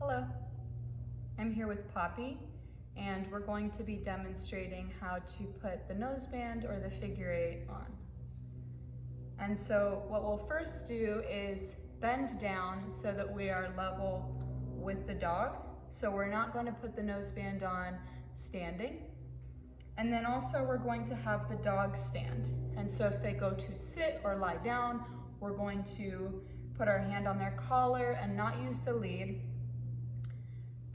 Hello, I'm here with Poppy, and we're going to be demonstrating how to put the noseband or the figure 8 on. And so what we'll first do is bend down so that we are level with the dog. So we're not going to put the noseband on standing. And then also we're going to have the dog stand. And so if they go to sit or lie down, we're going to put our hand on their collar and not use the lead.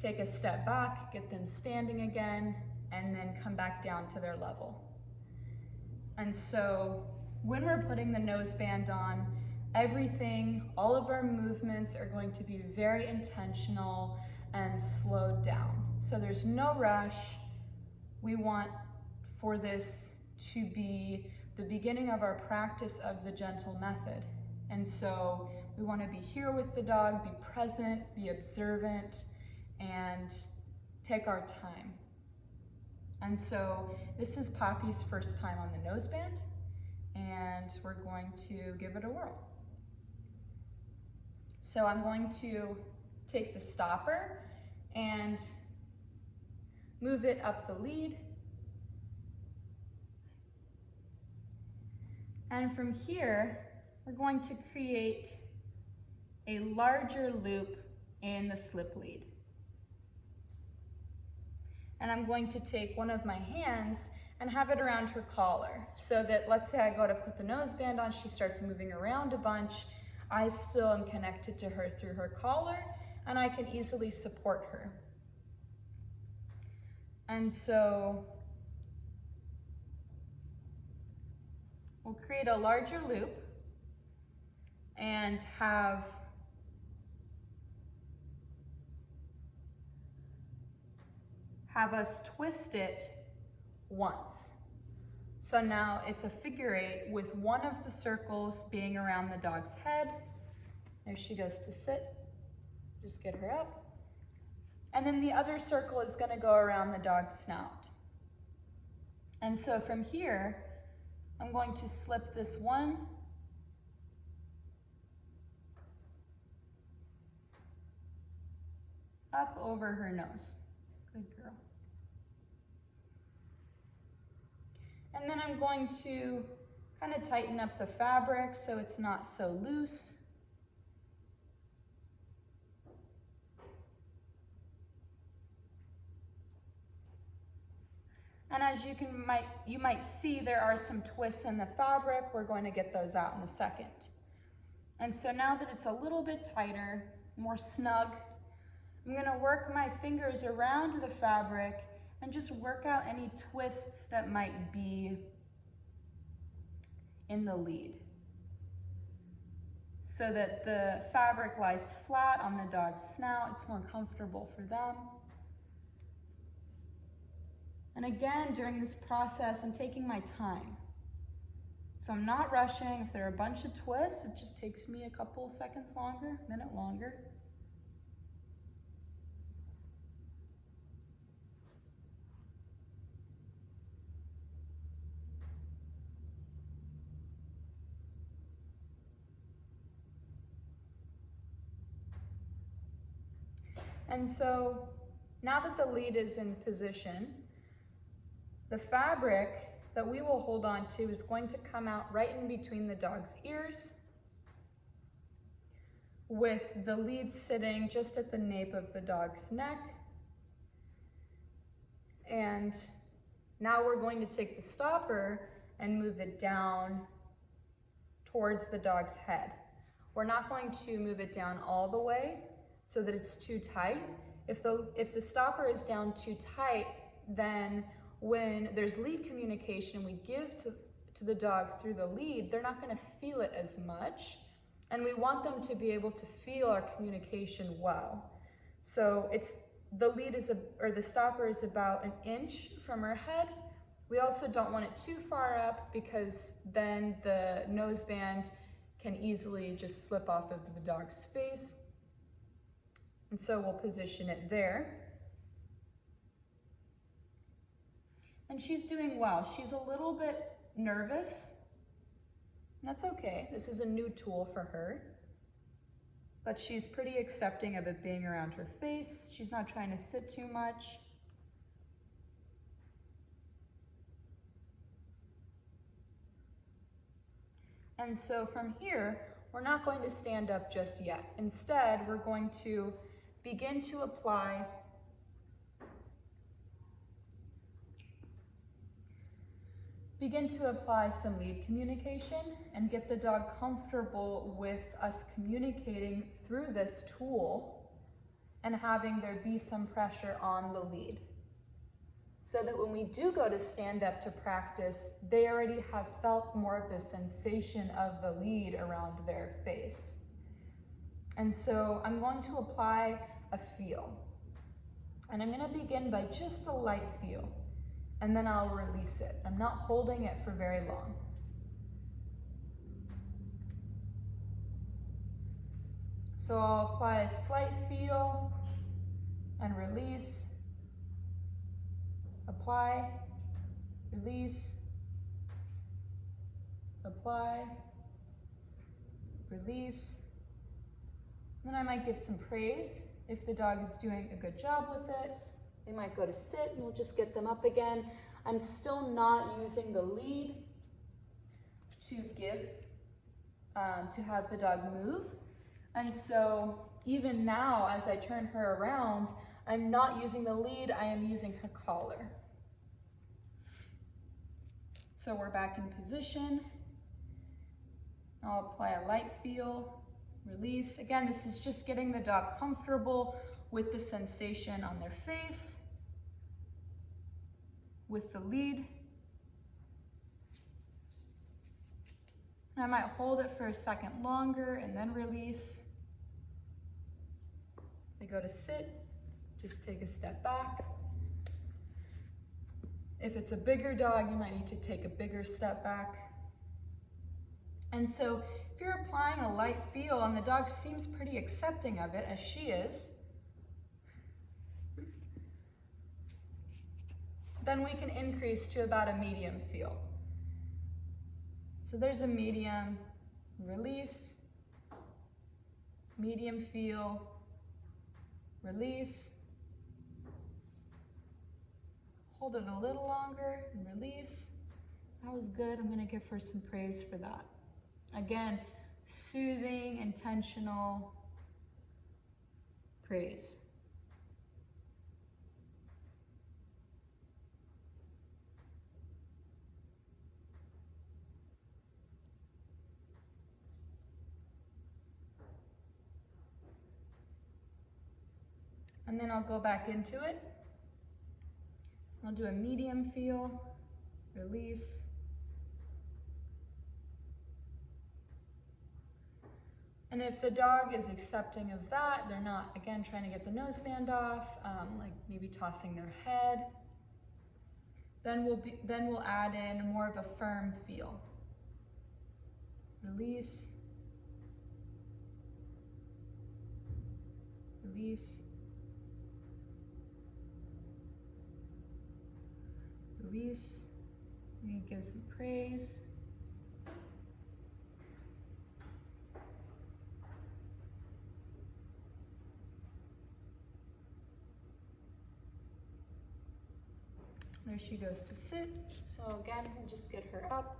Take a step back, get them standing again, and then come back down to their level. And so when we're putting the noseband on, everything, all of our movements are going to be very intentional and slowed down. So there's no rush. We want for this to be the beginning of our practice of the Jentle method. And so we want to be here with the dog, be present, be observant, and take our time. And so this is Poppy's first time on the noseband, and we're going to give it a whirl. So I'm going to take the stopper and move it up the lead. And from here, we're going to create a larger loop in the slip lead. And I'm going to take one of my hands and have it around her collar so that, let's say I go to put the noseband on, she starts moving around a bunch, I still am connected to her through her collar, and I can easily support her. And so we'll create a larger loop and have us twist it once. So now it's a figure 8 with one of the circles being around the dog's head. There she goes to sit. Just get her up. And then the other circle is going to go around the dog's snout. And so from here, I'm going to slip this one up over her nose. Good girl. And then I'm going to kind of tighten up the fabric so it's not so loose. And as you might see, there are some twists in the fabric. We're going to get those out in a second. And so now that it's a little bit tighter, more snug, I'm going to work my fingers around the fabric and just work out any twists that might be in the lead so that the fabric lies flat on the dog's snout. It's more comfortable for them. And again, during this process, I'm taking my time. So I'm not rushing. If there are a bunch of twists, it just takes me a couple seconds longer, a minute longer. And so now that the lead is in position, the fabric that we will hold on to is going to come out right in between the dog's ears, with the lead sitting just at the nape of the dog's neck. And now we're going to take the stopper and move it down towards the dog's head. We're not going to move it down all the way so that it's too tight. If the stopper is down too tight, then when there's lead communication we give to the dog through the lead, they're not going to feel it as much. And we want them to be able to feel our communication well. So the stopper is about 1 inch from her head. We also don't want it too far up because then the noseband can easily just slip off of the dog's face. And so we'll position it there. And she's doing well. She's a little bit nervous. That's okay. This is a new tool for her. but she's pretty accepting of it being around her face. She's not trying to sit too much. And so from here, we're not going to stand up just yet. Instead, we're going to begin to apply some lead communication and get the dog comfortable with us communicating through this tool and having there be some pressure on the lead. So that when we do go to stand up to practice, they already have felt more of the sensation of the lead around their face. And so I'm going to apply a feel. And I'm going to begin by just a light feel, and then I'll release it. I'm not holding it for very long. So I'll apply a slight feel and release. Apply, release, apply, release. Then I might give some praise. If the dog is doing a good job with it, they might go to sit and we'll just get them up again. I'm still not using the lead to have the dog move. And so even now, as I turn her around, I'm not using the lead, I am using her collar. So we're back in position. I'll apply a light feel, release. Again, this is just getting the dog comfortable with the sensation on their face, with the lead. I might hold it for a second longer and then release. They go to sit, just take a step back. If it's a bigger dog, you might need to take a bigger step back. And so if you're applying a light feel and the dog seems pretty accepting of it, as she is, then we can increase to about a medium feel. So there's a medium, release, medium feel, release. Hold it a little longer and release. That was good. I'm going to give her some praise for that. Again, soothing, intentional praise. And then I'll go back into it. I'll do a medium feel, release. And if the dog is accepting of that, they're not, again, trying to get the noseband off, like maybe tossing their head, then we'll add in more of a firm feel. Release. Release. Release. We give some praise. There she goes to sit. So again, we'll just get her up.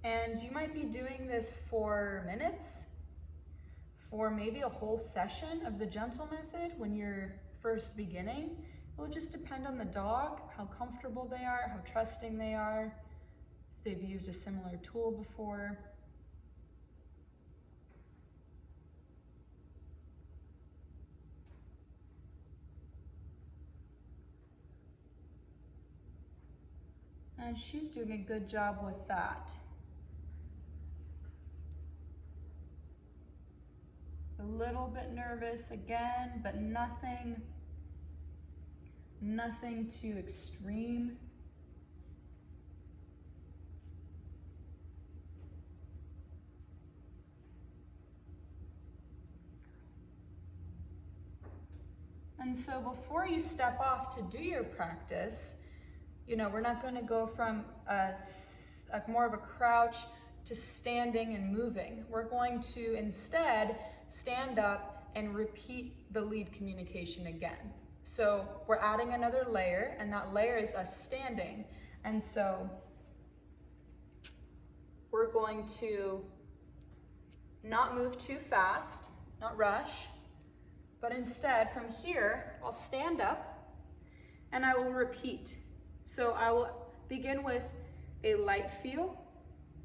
And you might be doing this for minutes, for maybe a whole session of the Jentle method when you're first beginning. It will just depend on the dog, how comfortable they are, how trusting they are, if they've used a similar tool before. And she's doing a good job with that. A little bit nervous again, but nothing too extreme. And so before you step off to do your practice, we're not going to go from more of a crouch to standing and moving. We're going to instead stand up and repeat the lead communication again. So we're adding another layer, and that layer is us standing. And so we're going to not move too fast, not rush, but instead from here, I'll stand up and I will repeat. So I will begin with a light feel,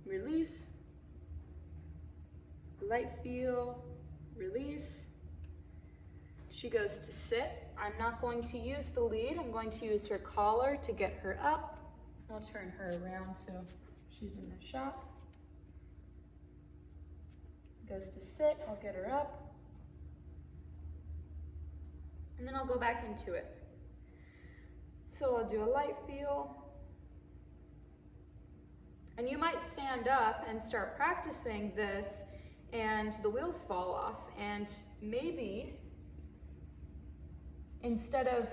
release, light feel, release. She goes to sit. I'm not going to use the lead. I'm going to use her collar to get her up. I'll turn her around so she's in the shop. Goes to sit, I'll get her up. And then I'll go back into it. So I'll do a light feel. And you might stand up and start practicing this and the wheels fall off, and maybe instead of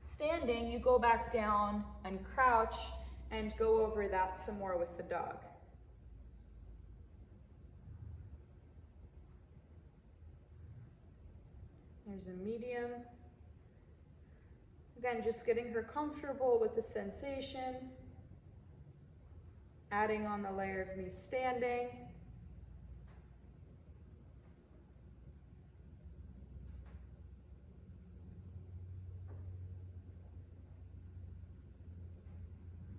standing, you go back down and crouch and go over that some more with the dog. There's a medium. Again, just getting her comfortable with the sensation, adding on the layer of me standing.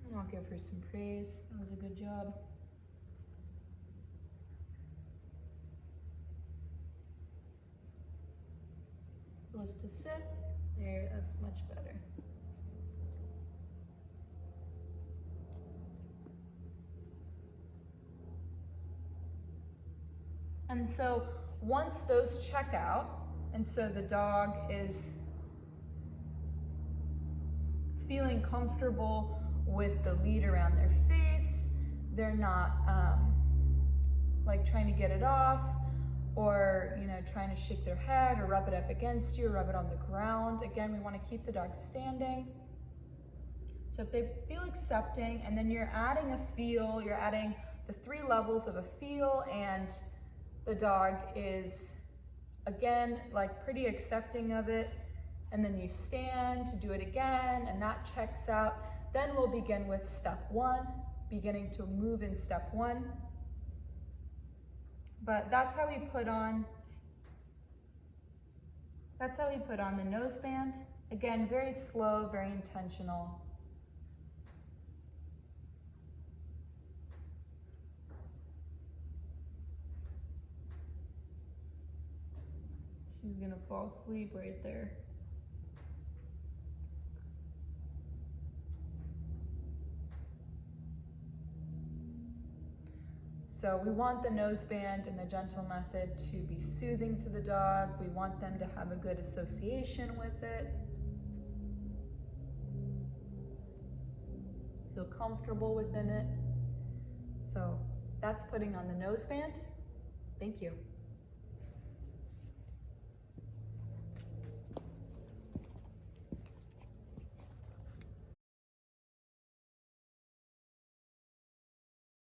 And I'll give her some praise. That was a good job. Goes to sit. There, that's much better. And so once those check out, and so the dog is feeling comfortable with the lead around their face, they're not like trying to get it off, or trying to shake their head or rub it up against you, or rub it on the ground. Again, we want to keep the dog standing. So if they feel accepting, and then you're adding a feel, you're adding the 3 levels of a feel, and the dog is again like pretty accepting of it, and then you stand to do it again and that checks out, then we'll begin with step 1, beginning to move in step 1. But that's how we put on the noseband. Again, very slow, very intentional. She's gonna fall asleep right there. So we want the noseband and the Jentle method to be soothing to the dog. We want them to have a good association with it. Feel comfortable within it. So that's putting on the noseband. Thank you.